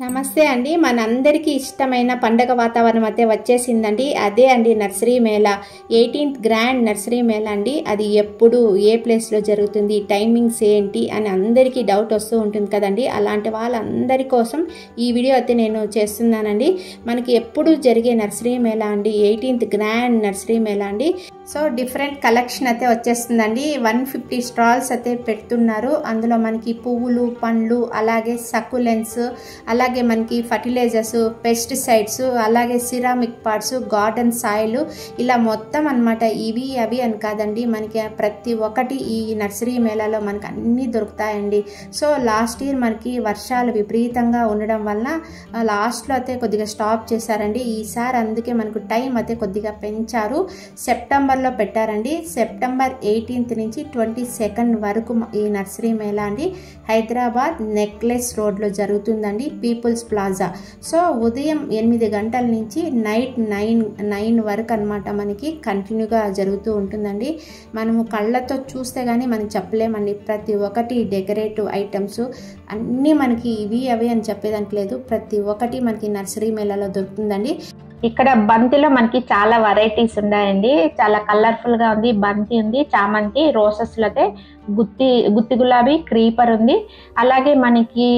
నమస్తే అండి. మనందరికీ ఇష్టమైన పండగ వాతావరణం అయితే వచ్చేసిందండి. అదే అండి nursery Mela, 18th grand nursery Mela అండి. అది ఎప్పుడు ఏ ప్లేస్లో జరుగుతుంది, టైమింగ్స్ ఏంటి అని అందరికీ డౌట్ వస్తూ ఉంటుంది కదండి. అలాంటి వాళ్ళందరి కోసం ఈ వీడియో అయితే నేను చేస్తున్నానండి. మనకి ఎప్పుడు జరిగే నర్సరీ మేళా అండి, 18th గ్రాండ్ నర్సరీ మేళా అండి. సో డిఫరెంట్ కలెక్షన్ అయితే వచ్చేస్తుందండి. 150 స్టాల్స్ అయితే పెడుతున్నారు. అందులో మనకి పువ్వులు, పండ్లు, అలాగే సకులెన్స్, అలాగే మనకి ఫర్టిలైజర్స్, పెస్టిసైడ్స్, అలాగే సిరామిక్ పార్ట్స్, గార్డెన్ సాయిల్, ఇలా మొత్తం అన్నమాట. ఇవి అవి అని కాదండి, మనకి ప్రతి ఒక్కటి ఈ నర్సరీ మేళాలో మనకి అన్నీ దొరుకుతాయండి. సో లాస్ట్ ఇయర్ మనకి వర్షాలు విపరీతంగా ఉండడం వల్ల లాస్ట్లో అయితే కొద్దిగా స్టాప్ చేశారండి. ఈసారి అందుకే మనకు టైం అయితే కొద్దిగా పెంచారు. సెప్టెంబర్లో పెట్టారండి. సెప్టెంబర్ 18th నుంచి 22nd వరకు ఈ నర్సరీ మేళా అండి హైదరాబాద్ నెక్లెస్ రోడ్లో జరుగుతుందండి, పీపుల్స్ ప్లాజా. సో ఉదయం 8 గంటల నుంచి నైట్ 9 వరకు అనమాట మనకి కంటిన్యూగా జరుగుతూ ఉంటుందండి. మనము కళ్ళతో చూస్తే కానీ మనకి చెప్పలేమండి. ప్రతి ఒక్కటి డెకరేటివ్ ఐటమ్స్ అన్నీ మనకి ఇవి అవి అని చెప్పేదానికి లేదు. ప్రతి ఒక్కటి మనకి నర్సరీ మేళాలో దొరుకుతుందండి. ఇక్కడ బంతిలో మనకి చాలా వెరైటీస్ ఉన్నాయండి. చాలా కలర్ఫుల్ గా ఉంది. బంతి ఉంది, చామంతి, రోజెస్లో అయితే గుత్తి గులాబీ, క్రీపర్ ఉంది. అలాగే మనకి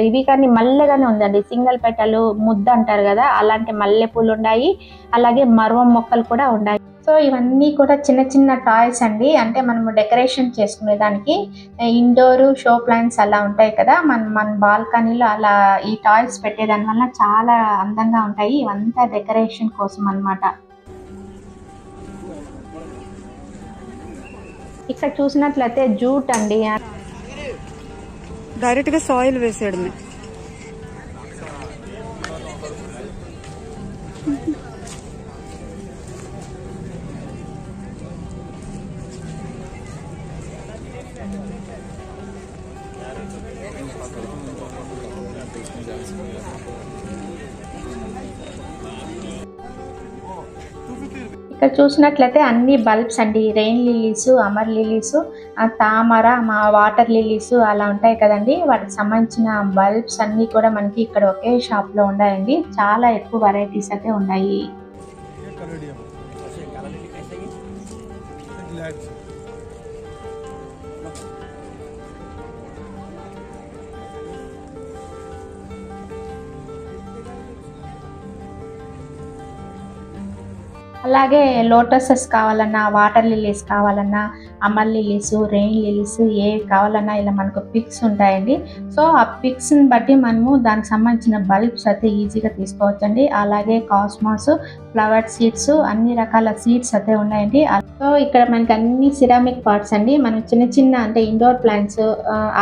ఇవి కానీ మల్లెగానే ఉందండి, సింగిల్ పెటలు ముద్ద అంటారు కదా, అలాంటి మల్లె పూలు ఉన్నాయి. అలాగే మరువం మొక్కలు కూడా ఉన్నాయి. సో ఇవన్నీ కూడా చిన్న చిన్న టాయ్స్ అండి. అంటే మనము డెకరేషన్ చేసుకునే దానికి ఇండోర్ షో ప్లాంట్స్ అలా ఉంటాయి కదా, మన బాల్కనీలో అలా ఈ టాయ్స్ పెట్టేదాని వల్ల చాలా అందంగా ఉంటాయి. ఇవంతా డెకరేషన్ కోసం అన్నమాట. ఇక్కడ చూసినట్లయితే జూట్ అండి, డైరెక్ట్ గా సాయిల్ వేసేయడమే. ఇక్కడ చూసినట్లయితే అన్ని బల్బ్స్ అండి, రెయిన్ లిల్లీస్, అమర్ లిల్లీస్, తామర, వాటర్ లిల్లీస్ అలా ఉంటాయి కదండి. వాటికి సంబంధించిన బల్బ్స్ అన్ని కూడా మనకి ఇక్కడ ఒకే షాప్ లో ఉన్నాయండి. చాలా ఎక్కువ వెరైటీస్ అయితే ఉన్నాయి. అలాగే లోటసెస్ కావాలన్నా, వాటర్ లిలీస్ కావాలన్నా, అమర్ లిలీస్, రెయిన్ లిలీస్ ఏవి కావాలన్నా ఇలా మనకు పిక్స్ ఉంటాయండి. సో ఆ పిక్స్ని బట్టి మనము దానికి సంబంధించిన బల్బ్స్ అయితే ఈజీగా తీసుకోవచ్చండి. అలాగే కాస్మాస్, ఫ్లవర్ సీడ్స్, అన్ని రకాల సీడ్స్ అయితే ఉన్నాయండి. సో ఇక్కడ మనకి అన్ని సిరామిక్ పార్ట్స్ అండి. మనం చిన్న చిన్న అంటే ఇండోర్ ప్లాంట్స్,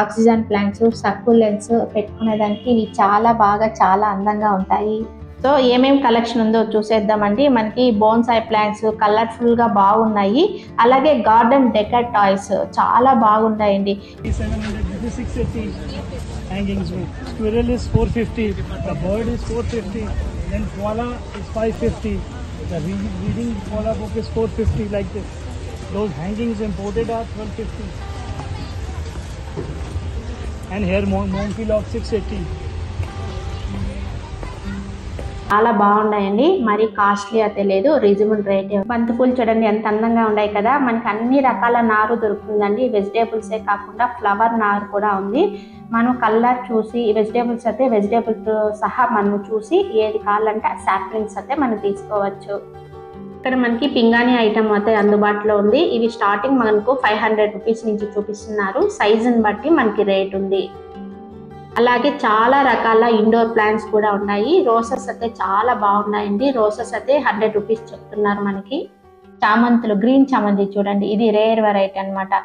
ఆక్సిజన్ ప్లాంట్స్, సక్కులెన్స్ పెట్టుకునేదానికి ఇవి చాలా అందంగా ఉంటాయి. సో ఏమేమి కలెక్షన్ ఉందో చూసేద్దామండి. మనకి బోన్సాయి ప్లాంట్స్ కలర్ఫుల్ గా బాగున్నాయి. అలాగే గార్డెన్ డెకర్ టాయ్స్ చాలా బాగున్నాయండి. 680 hangings with squirrel is 450, the bird is 450, then koala is 550, the reading koala book is 450, like this. Those hangings imported are 1250, and here monkey log 680. చాలా బాగున్నాయండి. మరి costly అయితే లేదు, రీజనబుల్ రేట్. బంతిపూలు చూడండి ఎంత అందంగా ఉన్నాయి కదా. మనకి అన్ని రకాల నారు దొరుకుతుందండి. వెజిటేబుల్సే కాకుండా ఫ్లవర్ నారు కూడా ఉంది. మనం కలర్ చూసి వెజిటేబుల్స్ అయితే వెజిటేబుల్స్ సహా మనం చూసి ఏది కావాలంటే సాప్లింగ్స్ అయితే మనం తీసుకోవచ్చు. ఇక్కడ మనకి పింగాణి ఐటమ్ అయితే అందుబాటులో ఉంది. ఇవి స్టార్టింగ్ మనకు 500 రూపీస్ నుంచి చూపిస్తున్నారు. సైజుని బట్టి మనకి రేట్ ఉంది. అలాగే చాలా రకాల ఇండోర్ ప్లాంట్స్ కూడా ఉన్నాయి. రోజెస్ అయితే చాలా బాగున్నాయండి. రోజెస్ అయితే 100 రూపీస్ చెప్తున్నారు మనకి. చామంతులు, గ్రీన్ చామంతి చూడండి, ఇది రేర్ వెరైటీ అన్నమాట.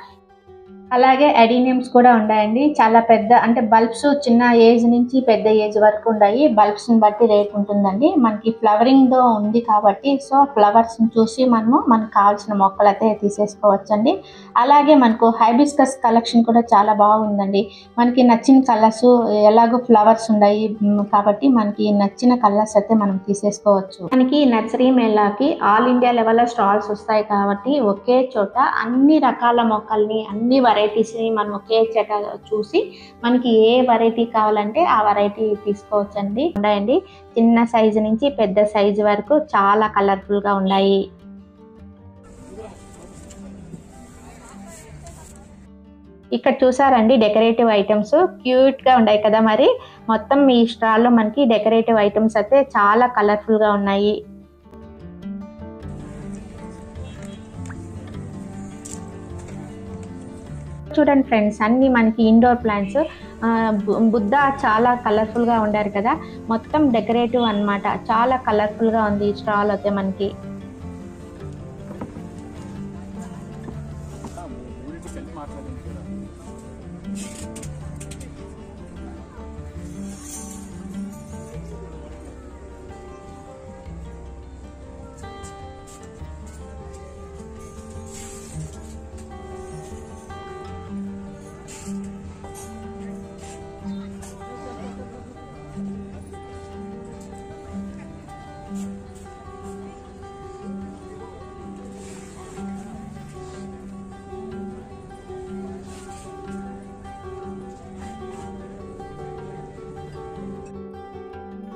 అలాగే అడీనియమ్స్ కూడా ఉన్నాయండి. చాలా పెద్ద అంటే బల్బ్స్ చిన్న ఏజ్ నుంచి పెద్ద ఏజ్ వరకు ఉన్నాయి. బల్బ్స్ని బట్టి రేట్ ఉంటుందండి. మనకి ఫ్లవరింగ్ ఉంది కాబట్టి సో ఫ్లవర్స్ని చూసి మనకు కావాల్సిన మొక్కలు అయితే తీసేసుకోవచ్చండి. అలాగే మనకు హైబిస్కస్ కలెక్షన్ కూడా చాలా బాగుందండి. మనకి నచ్చిన కలర్స్, ఎలాగో ఫ్లవర్స్ ఉన్నాయి కాబట్టి మనకి నచ్చిన కలర్స్ అయితే మనం తీసేసుకోవచ్చు. మనకి నర్సరీ మేళాకి ఆల్ ఇండియా లెవెల్లో స్టాల్స్ వస్తాయి కాబట్టి ఒకే చోట అన్ని రకాల మొక్కల్ని, అన్ని వెరైటీస్ని మనం ఒకే చోట చూసి మనకి ఏ వెరైటీ కావాలంటే ఆ వెరైటీ తీసుకోవచ్చండి. ఉన్నాయండి చిన్న సైజు నుంచి పెద్ద సైజు వరకు చాలా కలర్ఫుల్గా ఉన్నాయి. ఇక్కడ చూసారండి డెకరేటివ్ ఐటమ్స్ క్యూట్గా ఉన్నాయి కదా. మరి మొత్తం ఈ స్టాల్లో మనకి డెకరేటివ్ ఐటమ్స్ అయితే చాలా కలర్ఫుల్గా ఉన్నాయి. చూడండి ఫ్రెండ్స్, అన్నీ మనకి ఇండోర్ ప్లాంట్స్. బుద్ధ చాలా కలర్ఫుల్గా ఉండారు కదా, మొత్తం డెకరేటివ్ అన్నమాట. చాలా కలర్ఫుల్గా ఉంది ఈ స్టాల్ అయితే మనకి.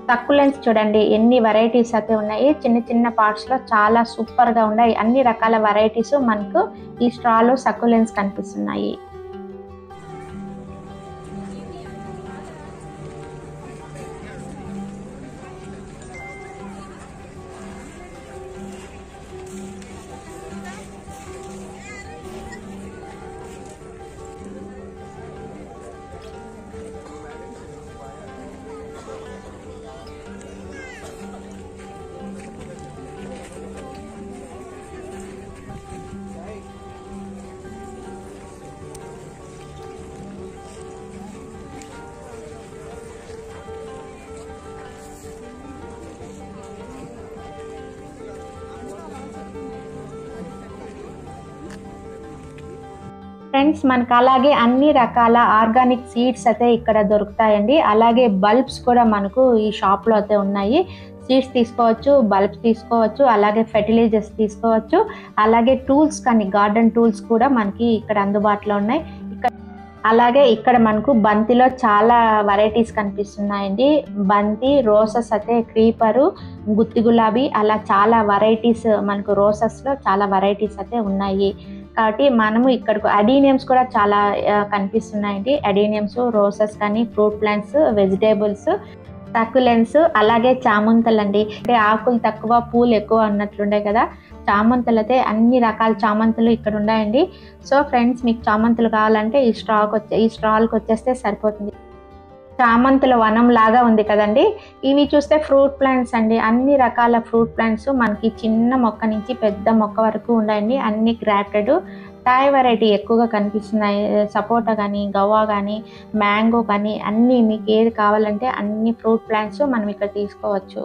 సక్కులెంట్స్ చూడండి ఎన్ని వెరైటీస్ అయితే ఉన్నాయి. చిన్న చిన్న పార్ట్స్లో చాలా సూపర్గా ఉన్నాయి. అన్ని రకాల వెరైటీస్ మనకు ఈ స్ట్రాలో సక్కులెంట్స్ కనిపిస్తున్నాయి. ఫ్రెండ్స్, మనకు అలాగే అన్ని రకాల ఆర్గానిక్ సీడ్స్ అయితే ఇక్కడ దొరుకుతాయండి. అలాగే బల్బ్స్ కూడా మనకు ఈ షాప్లో అయితే ఉన్నాయి. సీడ్స్ తీసుకోవచ్చు, బల్బ్స్ తీసుకోవచ్చు, అలాగే ఫెర్టిలైజర్స్ తీసుకోవచ్చు, అలాగే టూల్స్ కానీ గార్డెన్ టూల్స్ కూడా మనకి ఇక్కడ అందుబాటులో ఉన్నాయి. అలాగే ఇక్కడ మనకు బంతిలో చాలా వెరైటీస్ కనిపిస్తున్నాయండి. బంతి, రోసెస్ అయితే క్రీపరు, గుత్తి గులాబీ, అలా చాలా వెరైటీస్ మనకు రోసెస్లో చాలా వెరైటీస్ అయితే ఉన్నాయి. కాబట్టి మనము ఇక్కడికి అడీనియమ్స్ కూడా చాలా కనిపిస్తున్నాయండి. అడీనియమ్స్, రోసెస్ కానీ, ఫ్రూట్ ప్లాంట్స్, వెజిటేబుల్స్, సక్కులెంట్స్, అలాగే చామంతులు అండి. అంటే ఆకులు తక్కువ పూలు ఎక్కువ అన్నట్లుండే కదా, చామంతులు అయితే అన్ని రకాల చామంతులు ఇక్కడ ఉన్నాయండి. సో ఫ్రెండ్స్, మీకు చామంతులు కావాలంటే ఈ స్టాల్కి వచ్చేస్తే సరిపోతుంది. చామంతుల వనం లాగా ఉంది కదండి. ఇవి చూస్తే ఫ్రూట్ ప్లాంట్స్ అండి. అన్ని రకాల ఫ్రూట్ ప్లాంట్స్ మనకి చిన్న మొక్క నుంచి పెద్ద మొక్క వరకు ఉన్నాయండి. అన్ని గ్రాఫ్టెడ్ టాయ్ వెరైటీ ఎక్కువగా కనిపిస్తున్నాయి. సపోటా కానీ, గవా కానీ, మ్యాంగో కానీ, అన్నీ మీకు ఏది కావాలంటే అన్ని ఫ్రూట్ ప్లాంట్స్ మనం ఇక్కడ తీసుకోవచ్చు.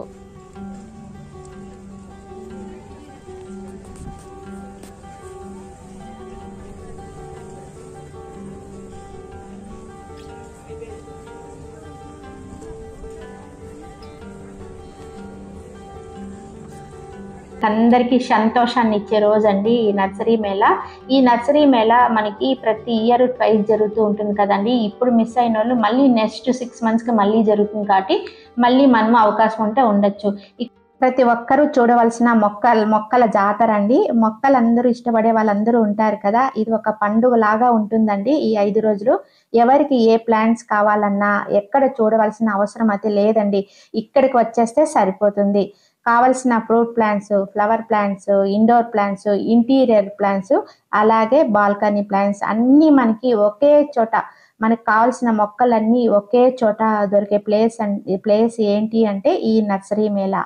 అందరికీ సంతోషాన్ని ఇచ్చే రోజు అండి ఈ నర్సరీ మేళా. ఈ నర్సరీ మేళా మనకి ప్రతి ఇయర్ ట్వైస్ జరుగుతూ ఉంటుంది కదండి. ఇప్పుడు మిస్ అయిన వాళ్ళు మళ్ళీ నెక్స్ట్ 6 monthsకి మళ్ళీ జరుగుతుంది కాబట్టి మళ్ళీ మనం అవకాశం ఉంటే ఉండొచ్చు. ప్రతి ఒక్కరూ చూడవలసిన మొక్కల జాతర అండి. మొక్కలందరూ ఇష్టపడే వాళ్ళందరూ ఉంటారు కదా. ఇది ఒక పండుగ లాగా ఉంటుందండి ఈ 5 రోజులు. ఎవరికి ఏ ప్లాంట్స్ కావాలన్నా ఎక్కడ చూడవలసిన అవసరం అయితే లేదండి. ఇక్కడికి వచ్చేస్తే సరిపోతుంది. కావలసిన fruit plants, flower plants, indoor plants, interior plants, అలాగే బాల్కనీ ప్లాంట్స్ అన్నీ మనకి ఒకే చోట, మనకు కావాల్సిన మొక్కలన్నీ ఒకే చోట దొరికే ప్లేస్ ఏంటి అంటే ఈ నర్సరీ మేళా.